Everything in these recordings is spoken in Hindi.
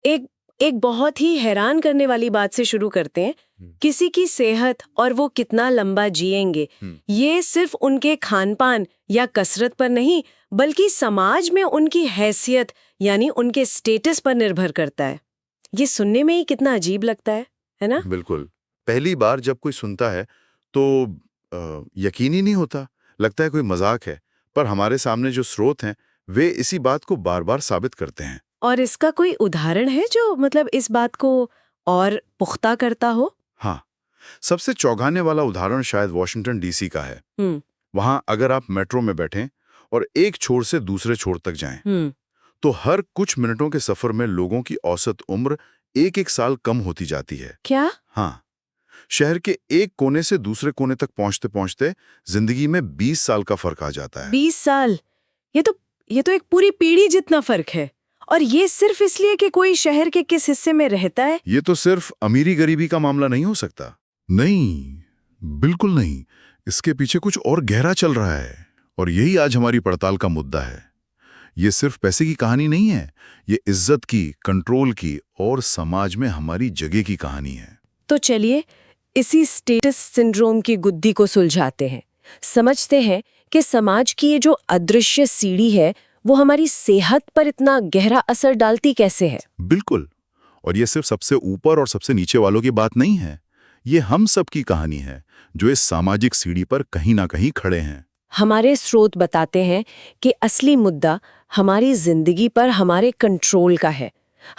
एक एक बहुत ही हैरान करने वाली बात से शुरू करते हैं। किसी की सेहत और वो कितना लंबा जिएंगे, ये सिर्फ उनके खान-पान या कसरत पर नहीं, बल्कि समाज में उनकी हैसियत यानी उनके स्टेटस पर निर्भर करता है। ये सुनने में ही कितना अजीब लगता है ना? बिल्कुल। पहली बार जब कोई सुनता है तो यकीन ही नहीं होता, लगता है कोई मजाक है। पर हमारे सामने जो स्रोत हैं वे इसी बात को बार बार साबित करते हैं। और इसका कोई उदाहरण है जो मतलब इस बात को और पुख्ता करता हो? हाँ, सबसे चौंकाने वाला उदाहरण शायद वॉशिंगटन डीसी का है। वहां अगर आप मेट्रो में बैठें और एक छोर से दूसरे छोर तक जाएं, तो हर कुछ मिनटों के सफर में लोगों की औसत उम्र एक एक साल कम होती जाती है। क्या? हाँ, शहर के एक कोने से दूसरे कोने तक पहुंचते पहुंचते जिंदगी में 20 साल का फर्क आ जाता है। 20 साल? ये तो एक पूरी पीढ़ी जितना फर्क है। और ये सिर्फ इसलिए कि कोई शहर के किस हिस्से में रहता है? ये तो सिर्फ अमीरी गरीबी का मामला नहीं हो सकता। नहीं, बिल्कुल नहीं। इसके पीछे कुछ और गहरा चल रहा है और यही आज हमारी पड़ताल का मुद्दा है। ये सिर्फ पैसे की कहानी नहीं है, ये इज्जत की, कंट्रोल की और समाज में हमारी जगह की कहानी है। तो चलिए इसी स्टेटस सिंड्रोम की गुत्थी को सुलझाते हैं। समझते हैं कि समाज की ये जो अदृश्य सीढ़ी है वो हमारी सेहत पर इतना गहरा असर डालती कैसे है। बिल्कुल। और ये सिर्फ सबसे ऊपर और सबसे नीचे वालों की बात नहीं है, ये हम सब की कहानी है जो इस सामाजिक सीढ़ी पर कहीं ना कहीं खड़े हैं। हमारे स्रोत बताते हैं कि असली मुद्दा हमारी जिंदगी पर हमारे कंट्रोल का है,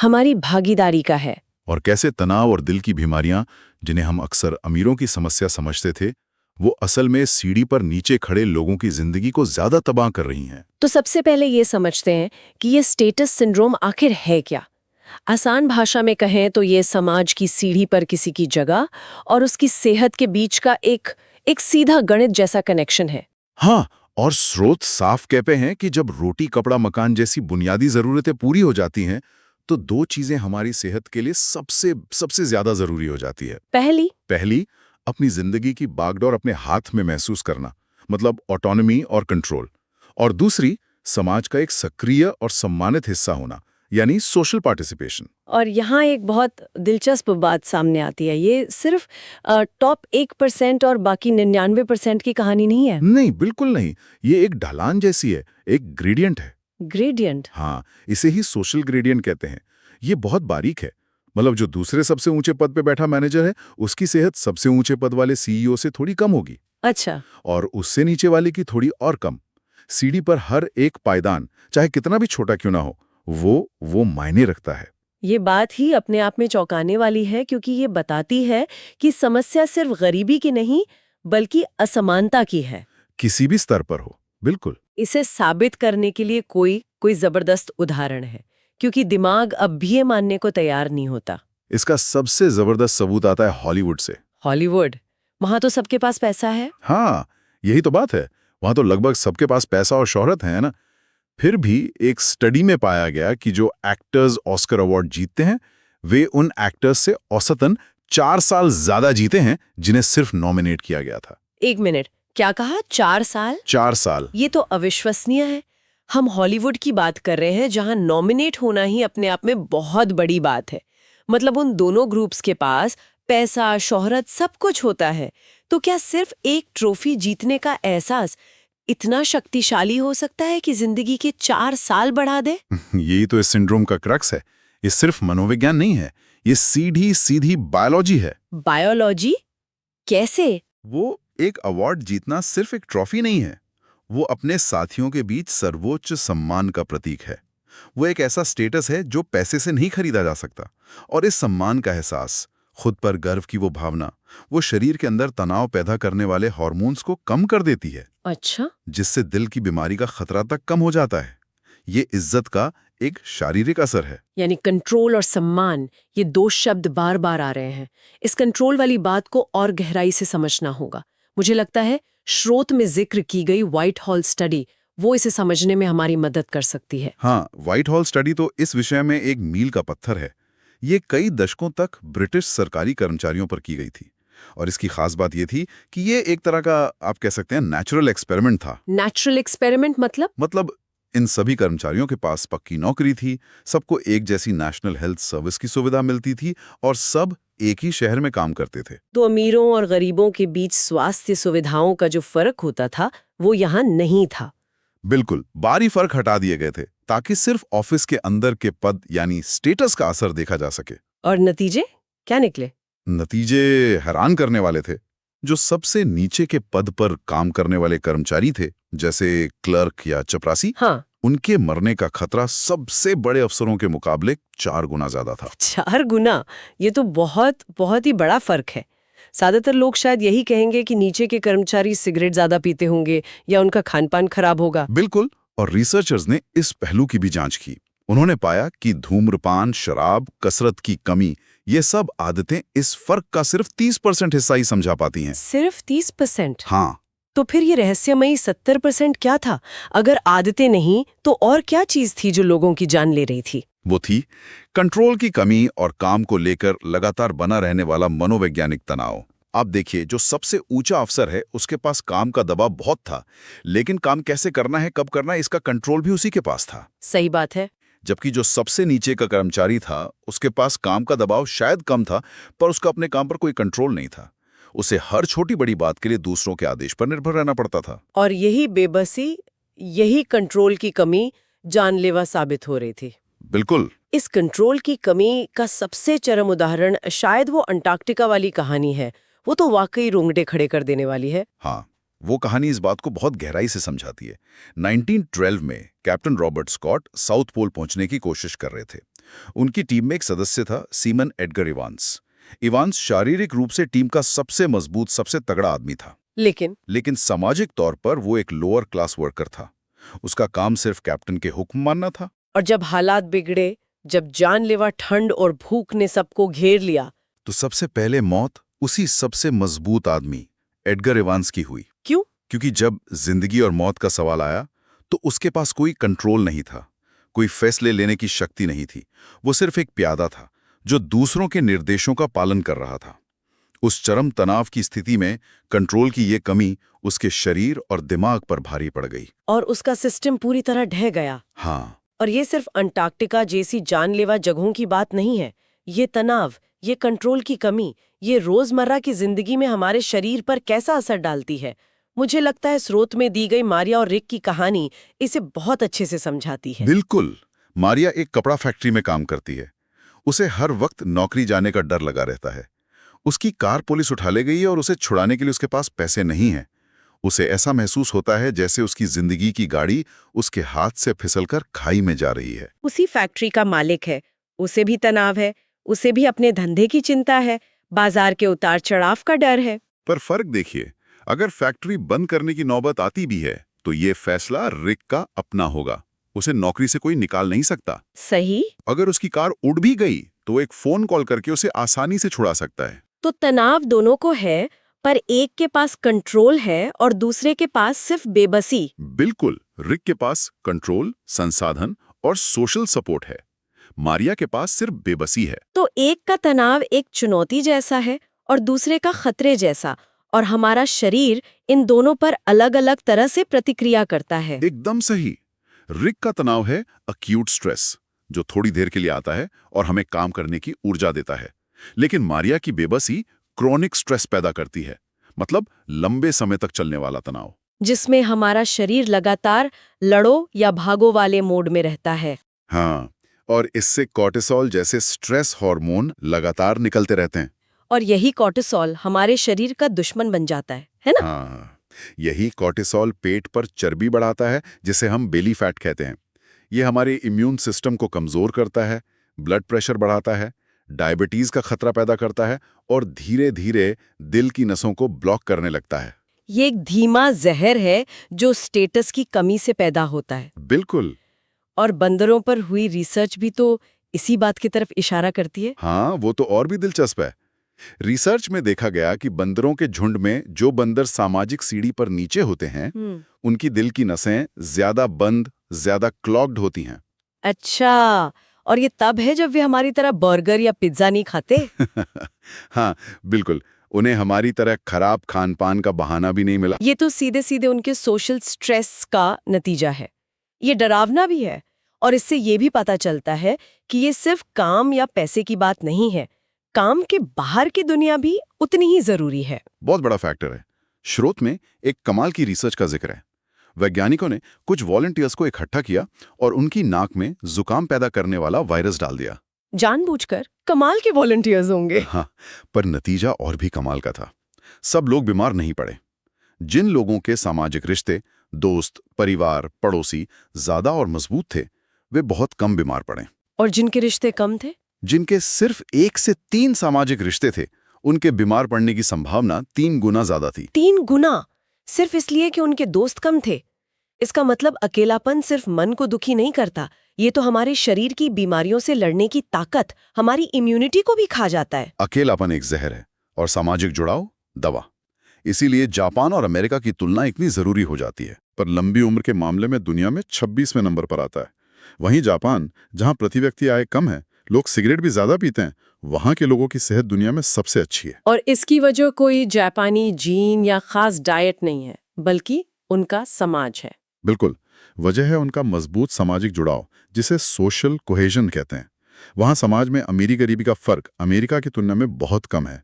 हमारी भागीदारी का है। और कैसे तनाव और दिल की बीमारियां, जिन्हें हम अक्सर अमीरों की समस्या समझते थे, वो असल में सीढ़ी पर नीचे खड़े लोगों की जिंदगी को ज्यादा तबाह कर रही हैं। तो सबसे पहले ये समझते हैं कि ये स्टेटस सिंड्रोम आखिर है क्या। आसान भाषा में कहें तो ये समाज की सीढ़ी पर किसी की जगह और उसकी सेहत के बीच का एक सीधा गणित जैसा कनेक्शन है। हाँ, और स्रोत साफ कहते हैं कि जब रोटी, कपड़ा, मकान जैसी बुनियादी जरूरतें पूरी हो जाती हैं, तो दो चीजें हमारी सेहत के लिए सबसे सबसे ज्यादा जरूरी हो जाती है। पहली, अपनी जिंदगी की बागडोर अपने हाथ में महसूस करना, मतलब ऑटोनॉमी और कंट्रोल। और दूसरी, समाज का एक सक्रिय और सम्मानित हिस्सा होना, यानी सोशल पार्टिसिपेशन। और यहाँ एक बहुत दिलचस्प बात सामने आती है। ये सिर्फ टॉप 1% और बाकी 99% की कहानी नहीं है। नहीं, बिल्कुल नहीं। ये एक ढलान जैसी है, एक ग्रेडियंट है। ग्रेडियंट? हाँ, इसे ही सोशल ग्रेडियंट कहते हैं। ये बहुत बारीक है। मतलब जो दूसरे सबसे ऊंचे पद पे बैठा मैनेजर है, उसकी सेहत सबसे ऊंचे पद वाले सीईओ से थोड़ी कम होगी। अच्छा। और उससे नीचे वाले की थोड़ी और कम। सीढ़ी पर हर एक पायदान, चाहे कितना भी छोटा क्यों ना हो, वो मायने रखता है। ये बात ही अपने आप में चौंकाने वाली है, क्योंकि ये बताती है कि समस्या सिर्फ गरीबी की नहीं बल्कि असमानता की है, किसी भी स्तर पर हो। बिल्कुल। इसे साबित करने के लिए कोई जबरदस्त उदाहरण है, क्योंकि दिमाग अब भी ये मानने को तैयार नहीं होता। इसका सबसे जबरदस्त सबूत आता है हॉलीवुड से। हॉलीवुड? वहां तो सबके पास पैसा है। हाँ, यही तो बात है। वहां तो लगभग सबके पास पैसा और शोहरत है ना। फिर भी एक स्टडी में पाया गया कि जो एक्टर्स ऑस्कर अवार्ड जीतते हैं, वे उन एक्टर्स से औसतन 4 साल ज्यादा जीते हैं जिन्हें सिर्फ नॉमिनेट किया गया था। 1 मिनट, क्या कहा? 4 साल? 4 साल। ये तो अविश्वसनीय है। हम हॉलीवुड की बात कर रहे हैं जहां नॉमिनेट होना ही अपने आप में बहुत बड़ी बात है। मतलब उन दोनों ग्रुप्स के पास पैसा, शोहरत सब कुछ होता है। तो क्या सिर्फ एक ट्रॉफी जीतने का एहसास इतना शक्तिशाली हो सकता है कि जिंदगी के 4 साल बढ़ा दे? यही तो इस सिंड्रोम का क्रक्स है। ये सिर्फ मनोविज्ञान नहीं है, ये सीधी सीधी बायोलॉजी है। बायोलॉजी? कैसे? वो एक अवार्ड जीतना सिर्फ एक ट्रॉफी नहीं है, वो अपने साथियों के बीच सर्वोच्च सम्मान का प्रतीक है। वो एक ऐसा स्टेटस है जो पैसे से नहीं खरीदा जा सकता। और इस सम्मान का एहसास, खुद पर गर्व की वो भावना, वो शरीर के अंदर तनाव पैदा करने वाले हार्मोन्स को कम कर देती है। अच्छा। जिससे दिल की बीमारी का खतरा तक कम हो जाता है। ये इज्जत का एक शारीरिक असर है। यानी कंट्रोल और सम्मान, ये 2 शब्द बार बार आ रहे हैं। इस कंट्रोल वाली बात को और गहराई से समझना होगा। मुझे लगता है स्रोत में जिक्र की गई व्हाइट हॉल स्टडी वो इसे समझने में हमारी मदद कर सकती है। हाँ, व्हाइट हॉल स्टडी तो इस विषय में एक मील का पत्थर है। ये कई दशकों तक ब्रिटिश सरकारी कर्मचारियों पर की गई थी। और इसकी खास बात ये थी कि ये एक तरह का, आप कह सकते हैं, नेचुरल एक्सपेरिमेंट था। नेचुरल एक्सपेरिमेंट मतलब? इन सभी कर्मचारियों के पास पक्की नौकरी थी, सबको एक जैसी नेशनल हेल्थ सर्विस की सुविधा मिलती थी और सब एक ही शहर में काम करते थे। तो अमीरों और गरीबों के बीच स्वास्थ्य सुविधाओं का जो फर्क होता था वो यहाँ नहीं था। बिल्कुल, बाहरी फर्क हटा दिए गए थे ताकि सिर्फ ऑफिस के अंदर के पद यानी स्टेटस का असर देखा जा सके। और नतीजे क्या निकले? नतीजे हैरान करने वाले थे। जो सबसे नीचे के पद पर काम करने वाले कर्मचारी थे, जैसे क्लर्क या चपरासी, हाँ, उनके मरने का खतरा सबसे बड़े अफसरों के मुकाबले 4 गुना ज्यादा था। 4 गुना। ये तो बहुत बहुत ही बड़ा फर्क है। ज्यादातर लोग शायद यही कहेंगे कि नीचे के कर्मचारी सिगरेट ज्यादा पीते होंगे या उनका खानपान खराब होगा। बिल्कुल, और रिसर्चर्स ने इस पहलू की भी जांच की। उन्होंने पाया कि धूम्रपान, शराब, कसरत की कमी, ये सब आदतें इस फर्क का सिर्फ 30% हिस्सा ही समझा पाती हैं। सिर्फ 30%? हाँ, तो फिर ये रहस्यमयी 70% क्या था? अगर आदतें नहीं तो और क्या चीज थी जो लोगों की जान ले रही थी? वो थी कंट्रोल की कमी और काम को लेकर लगातार बना रहने वाला मनोवैज्ञानिक तनाव। आप देखिए, जो सबसे ऊंचा अफसर है उसके पास काम का दबाव बहुत था, लेकिन काम कैसे करना है, कब करना है, इसका कंट्रोल भी उसी के पास था। सही बात है। जबकि जो सबसे नीचे का कर्मचारी था उसके पास काम का दबाव शायद कम था, पर उसका अपने काम पर कोई कंट्रोल नहीं था। उसे हर छोटी बड़ी बात के लिए दूसरों के आदेश पर निर्भर रहना पड़ता था। और यही बेबसी, यही कंट्रोल की कमी जानलेवा साबित हो रही थी। बिल्कुल। इस कंट्रोल की कमी का सबसे चरम उदाहरण शायद वो अंटार्कटिका वाली कहानी है। वो तो वाकई रोंगटे खड़े कर देने वाली है। हाँ, वो कहानी इस बात को बहुत गहराई से समझाती है। 1912 में captain Robert Scott South Pole पहुंचने की कोशिश कर रहे थे। उनकी टीम में एक सदस्य था सीमन एडगर इवांस। इवांस शारीरिक रूप से टीम का सबसे मजबूत, सबसे तगड़ा आदमी था, लेकिन सामाजिक तौर पर वो एक लोअर क्लास वर्कर था। उसका काम सिर्फ कैप्टन के हुक्म मानना था। और जब हालात बिगड़े, जब जानलेवा ठंड और भूख ने सबको घेर लिया, तो सबसे पहले मौत उसी सबसे मजबूत आदमी एडगर इवांस की हुई। क्यों? क्योंकि जब जिंदगी और मौत का सवाल आया तो उसके पास कोई कंट्रोल नहीं था, कोई फैसले लेने की शक्ति नहीं थी। वो सिर्फ एक प्यादा था जो दूसरों के निर्देशों का पालन कर रहा था। उस चरम तनाव की स्थिति में कंट्रोल की ये कमी उसके शरीर और दिमाग पर भारी पड़ गई और उसका सिस्टम पूरी तरह ढह गया। हाँ, और ये सिर्फ अंटार्कटिका जैसी जानलेवा जगहों की बात नहीं है। ये तनाव, ये कंट्रोल की कमी, ये रोजमर्रा की जिंदगी में हमारे शरीर पर कैसा असर डालती है। मुझे लगता है स्रोत में दी गई मारिया और रिक की कहानी इसे बहुत अच्छे से समझाती है। बिल्कुल। मारिया एक कपड़ा फैक्ट्री में काम करती है। उसे हर वक्त नौकरी जाने का डर लगा रहता है। उसकी कार पुलिस उठा ले गई है और उसे छुड़ाने के लिए उसके पास पैसे नहीं हैं। उसे ऐसा महसूस होता है जैसे उसकी जिंदगी की गाड़ी उसके हाथ से फिसलकर खाई में जा रही है। उसी फैक्ट्री का मालिक है, उसे भी तनाव है, उसे भी अपने धंधे की चिंता है, बाजार के उतार चढ़ाव का डर है। पर फर्क देखिए, अगर फैक्ट्री बंद करने की नौबत आती भी है तो ये फैसला रिक का अपना होगा। उसे नौकरी से कोई निकाल नहीं सकता। सही। अगर उसकी कार उड़ भी गई तो एक फोन कॉल करके उसे आसानी से छुड़ा सकता है। तो तनाव दोनों को है, पर एक के पास कंट्रोल है और दूसरे के पास सिर्फ बेबसी। बिल्कुल, रिक के पास कंट्रोल, संसाधन और सोशल सपोर्ट है। मारिया के पास सिर्फ बेबसी है। तो एक का तनाव एक चुनौती जैसा है और दूसरे का खतरे जैसा, और हमारा शरीर इन दोनों पर अलग-अलग तरह से प्रतिक्रिया करता है। एकदम सही। रिक का तनाव है अक्यूट स्ट्रेस, जो थोड़ी देर के लिए आता है और हमें काम करने की ऊर्जा देता है। लेकिन मारिया की बेबसी क्रॉनिक स्ट्रेस पैदा करती है, मतलब लंबे समय तक चलने वाला तनाव, जिसमें हमारा शरीर लगातार लड़ो या भागो वाले मोड में रहता है। हाँ, और इससे कॉर्टिसोल जैसे स्ट्रेस हार्मोन लगातार निकलते रहते हैं। और यही कॉर्टिसोल हमारे शरीर का दुश्मन बन जाता है ना? हाँ, यही कॉर्टिसोल पेट पर चर्बी बढ़ाता है, जिसे हम बेली फैट कहते हैं। ये हमारे इम्यून सिस्टम को कमजोर करता है, ब्लड प्रेशर बढ़ाता है, डायबिटीज का खतरा पैदा करता है और धीरे धीरे दिल की नसों को ब्लॉक करने लगता है। ये एक धीमा जहर है जो स्टेटस की कमी से पैदा होता है। बिल्कुल। और बंदरों पर हुई रिसर्च भी तो इसी बात की तरफ इशारा करती है। हाँ, वो तो और भी दिलचस्प है। रिसर्च में देखा गया कि बंदरों के झुंड में जो बंदर सामाजिक सीढ़ी पर नीचे होते हैं, उनकी दिल की नसें ज्यादा बंद, ज्यादा क्लॉग्ड होती हैं। अच्छा, और ये तब है जब वे हमारी तरह बर्गर या पिज्जा नहीं खाते। हाँ, बिल्कुल। उन्हें हमारी तरह खराब खान पान का बहाना भी नहीं मिला। ये तो सीधे सीधे उनके सोशल स्ट्रेस का नतीजा है। ये डरावना भी है। और इससे ये भी पता चलता है कि ये सिर्फ काम या पैसे की बात नहीं है, काम के बाहर की दुनिया भी उतनी ही जरूरी है। बहुत बड़ा फैक्टर है। स्रोत में एक कमाल की रिसर्च का जिक्र है। वैज्ञानिकों ने कुछ वॉलंटियर्स को इकट्ठा किया और उनकी नाक में जुकाम पैदा करने वाला वायरस डाल दिया। जानबूझकर? कमाल के वॉलंटियर्स होंगे। हाँ, पर नतीजा और भी कमाल का था। सब लोग बीमार नहीं पड़े। जिन लोगों के सामाजिक रिश्ते, दोस्त, परिवार, पड़ोसी ज्यादा और मजबूत थे, वे बहुत कम बीमार पड़े। और जिनके रिश्ते कम थे? जिनके सिर्फ 1 से 3 सामाजिक रिश्ते थे, उनके बीमार पड़ने की संभावना 3 गुना ज्यादा थी। 3 गुना? सिर्फ इसलिए कि उनके दोस्त कम थे? इसका मतलब अकेलापन सिर्फ मन को दुखी नहीं करता, ये तो हमारे शरीर की बीमारियों से लड़ने की ताकत, हमारी इम्यूनिटी को भी खा जाता है। अकेलापन एक जहर है और सामाजिक जुड़ाव दवा। इसीलिए जापान और अमेरिका की तुलना इतनी जरूरी हो जाती है। पर लंबी उम्र के मामले में दुनिया में 26वें नंबर पर आता है। वहीं जापान, जहां प्रति व्यक्ति आय कम है, लोग सिगरेट भी ज्यादा पीते हैं, वहां के लोगों की सेहत दुनिया में सबसे अच्छी है। और इसकी वजह कोई जापानी जीन या खास डाइट नहीं है, बल्कि उनका समाज है। बिल्कुल, वजह है उनका मजबूत सामाजिक जुड़ाव, जिसे सोशल कोहेजन कहते हैं। वहां समाज में अमीरी गरीबी का फर्क अमेरिका की तुलना में बहुत कम है।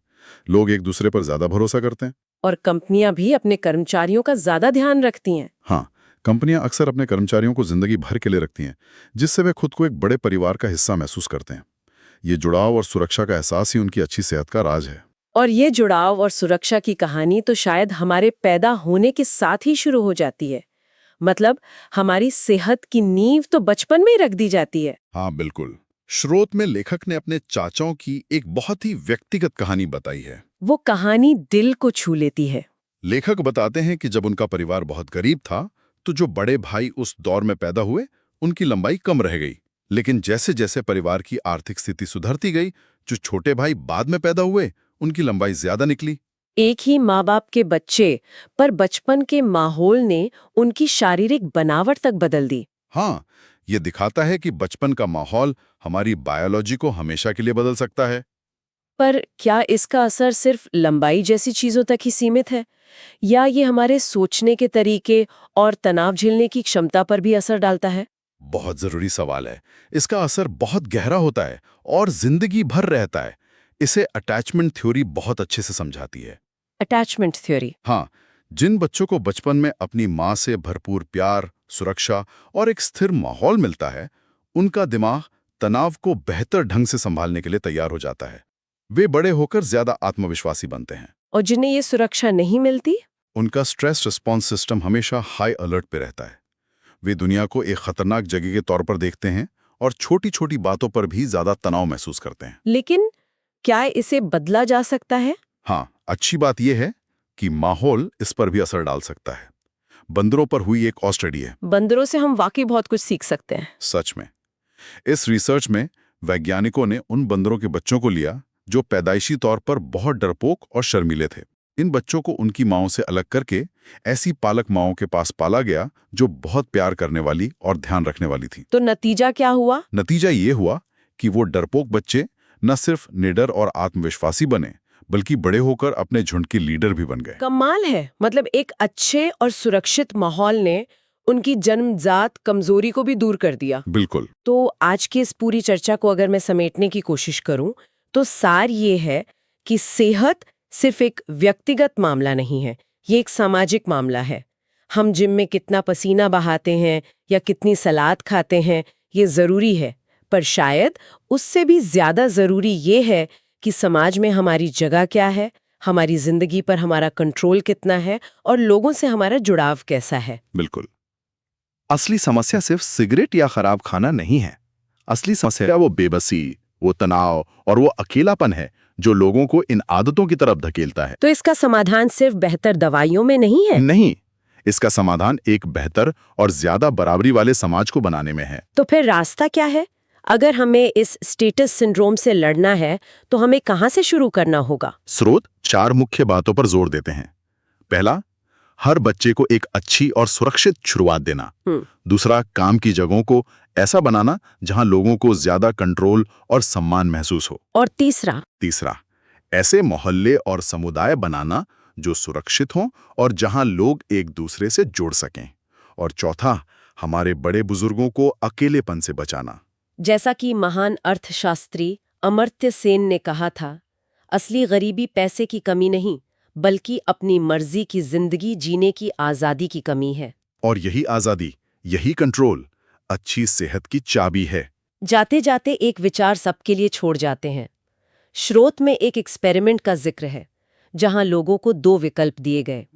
लोग एक दूसरे पर ज्यादा भरोसा करते हैं। और कंपनियां भी अपने कर्मचारियों का ज्यादा ध्यान रखती हैं। हाँ, कंपनियां अक्सर अपने कर्मचारियों को जिंदगी भर के लिए रखती हैं, जिससे वे खुद को एक बड़े परिवार का हिस्सा महसूस करते हैं। ये जुड़ाव और सुरक्षा का एहसास ही उनकी अच्छी सेहत का राज है। और ये जुड़ाव और सुरक्षा की कहानी तो शायद हमारे पैदा होने के साथ ही शुरू हो जाती है। मतलब हमारी सेहत की नींव तो बचपन में ही रख दी जाती है। हाँ बिल्कुल। स्रोत में लेखक ने अपने चाचाओं की एक बहुत ही व्यक्तिगत कहानी बताई है। वो कहानी दिल को छू लेती है। लेखक बताते हैं कि जब उनका परिवार बहुत गरीब था, तो जो बड़े भाई उस दौर में पैदा हुए, उनकी लंबाई कम रह गई। लेकिन जैसे जैसे परिवार की आर्थिक स्थिति सुधरती गई, जो छोटे भाई बाद में पैदा हुए, उनकी लंबाई ज्यादा निकली। एक ही माँ बाप के बच्चे, पर बचपन के माहौल ने उनकी शारीरिक बनावट तक बदल दी। हाँ, ये दिखाता है कि बचपन का माहौल हमारी बायोलॉजी को हमेशा के लिए बदल सकता है। पर क्या इसका असर सिर्फ लंबाई जैसी चीजों तक ही सीमित है, या ये हमारे सोचने के तरीके और तनाव झेलने की क्षमता पर भी असर डालता है? बहुत जरूरी सवाल है। इसका असर बहुत गहरा होता है और जिंदगी भर रहता है। इसे अटैचमेंट थ्योरी बहुत अच्छे से समझाती है। Attachment theory? हाँ, जिन बच्चों को बचपन में अपनी माँ से भरपूर प्यार, सुरक्षा और एक स्थिर माहौल मिलता है, उनका दिमाग तनाव को बेहतर ढंग से संभालने के लिए तैयार हो जाता है। वे बड़े होकर ज्यादा आत्मविश्वासी बनते हैं। और जिन्हें ये सुरक्षा नहीं मिलती, उनका स्ट्रेस रिस्पॉन्स सिस्टम हमेशा हाई अलर्ट पे रहता है। वे दुनिया को एक खतरनाक जगह के तौर पर देखते हैं और छोटी छोटी बातों पर भी ज्यादा तनाव महसूस करते हैं। लेकिन क्या इसे बदला जा सकता है? हाँ, अच्छी बात यह है कि माहौल इस पर भी असर डाल सकता है। बंदरों पर हुई एक और स्टडी है। बंदरों से हम वाकई बहुत कुछ सीख सकते हैं। सच में। इस रिसर्च में वैज्ञानिकों ने उन बंदरों के बच्चों को लिया जो पैदाइशी तौर पर बहुत डरपोक और शर्मीले थे। इन बच्चों को उनकी माँओं से अलग करके ऐसी पालक माँओं के पास पाला गया जो बहुत प्यार करने वाली और ध्यान रखने वाली थी। तो नतीजा क्या हुआ? नतीजा ये हुआ कि वो डरपोक बच्चे न सिर्फ निडर और आत्मविश्वासी बने, बल्कि बड़े होकर अपने झुंड के लीडर भी बन गए। कमाल है। मतलब एक अच्छे और सुरक्षित माहौल ने उनकी जन्मजात कमजोरी को भी दूर कर दिया। बिल्कुल। तो आज की इस पूरी चर्चा को अगर मैं समेटने की कोशिश करूं, तो सार ये है कि सेहत सिर्फ एक व्यक्तिगत मामला नहीं है, ये एक सामाजिक मामला है। हम जिम में कितना पसीना बहाते हैं या कितनी सलाद खाते हैं, ये जरूरी है, पर शायद उससे भी ज्यादा जरूरी ये है कि समाज में हमारी जगह क्या है, हमारी जिंदगी पर हमारा कंट्रोल कितना है और लोगों से हमारा जुड़ाव कैसा है। बिल्कुल। असली समस्या सिर्फ सिगरेट या खराब खाना नहीं है। असली समस्या वो बेबसी, वो तनाव और वो अकेलापन है जो लोगों को इन आदतों की तरफ धकेलता है। तो इसका समाधान सिर्फ बेहतर दवाइयों में नहीं है? नहीं, इसका समाधान एक बेहतर और ज्यादा बराबरी वाले समाज को बनाने में है। तो फिर रास्ता क्या है? अगर हमें इस स्टेटस सिंड्रोम से लड़ना है, तो हमें कहां से शुरू करना होगा? स्रोत 4 मुख्य बातों पर जोर देते हैं। पहला, हर बच्चे को एक अच्छी और सुरक्षित शुरुआत देना। दूसरा, काम की जगहों को ऐसा बनाना जहां लोगों को ज्यादा कंट्रोल और सम्मान महसूस हो। और तीसरा, ऐसे मोहल्ले और समुदाय बनाना जो सुरक्षित हों और जहां लोग एक दूसरे से जुड़ सकें। और चौथा, हमारे बड़े बुजुर्गों को अकेलेपन से बचाना। जैसा कि महान अर्थशास्त्री अमर्त्य सेन ने कहा था, असली गरीबी पैसे की कमी नहीं, बल्कि अपनी मर्जी की जिंदगी जीने की आजादी की कमी है। और यही आजादी, यही कंट्रोल अच्छी सेहत की चाबी है। जाते जाते एक विचार सबके लिए छोड़ जाते हैं। स्रोत में एक एक्सपेरिमेंट का जिक्र है, जहां लोगों को 2 विकल्प दिए गए।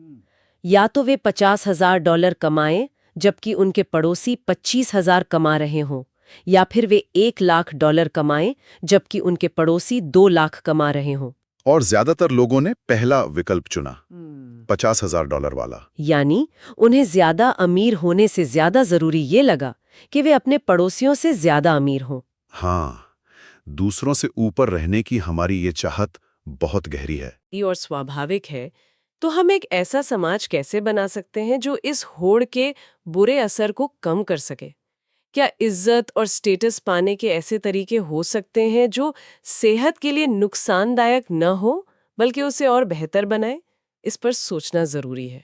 या तो वे $50,000 कमाएं, जबकि उनके पड़ोसी 25,000 कमा रहे हों, या फिर वे $1,00,000 कमाएं, जबकि उनके पड़ोसी 2 लाख कमा रहे हों। और ज्यादातर लोगों ने पहला विकल्प चुना, $50,000 वाला। यानी उन्हें ज्यादा अमीर होने से ज्यादा जरूरी ये लगा कि वे अपने पड़ोसियों से ज्यादा अमीर हों। हाँ, दूसरों से ऊपर रहने की हमारी ये चाहत बहुत गहरी है। ये और स्वाभाविक है। तो हम एक ऐसा समाज कैसे बना सकते हैं जो इस होड़ के बुरे असर को कम कर सके? क्या इज्जत और स्टेटस पाने के ऐसे तरीके हो सकते हैं जो सेहत के लिए नुकसानदायक न हो, बल्कि उसे और बेहतर बनाए? इस पर सोचना जरूरी है।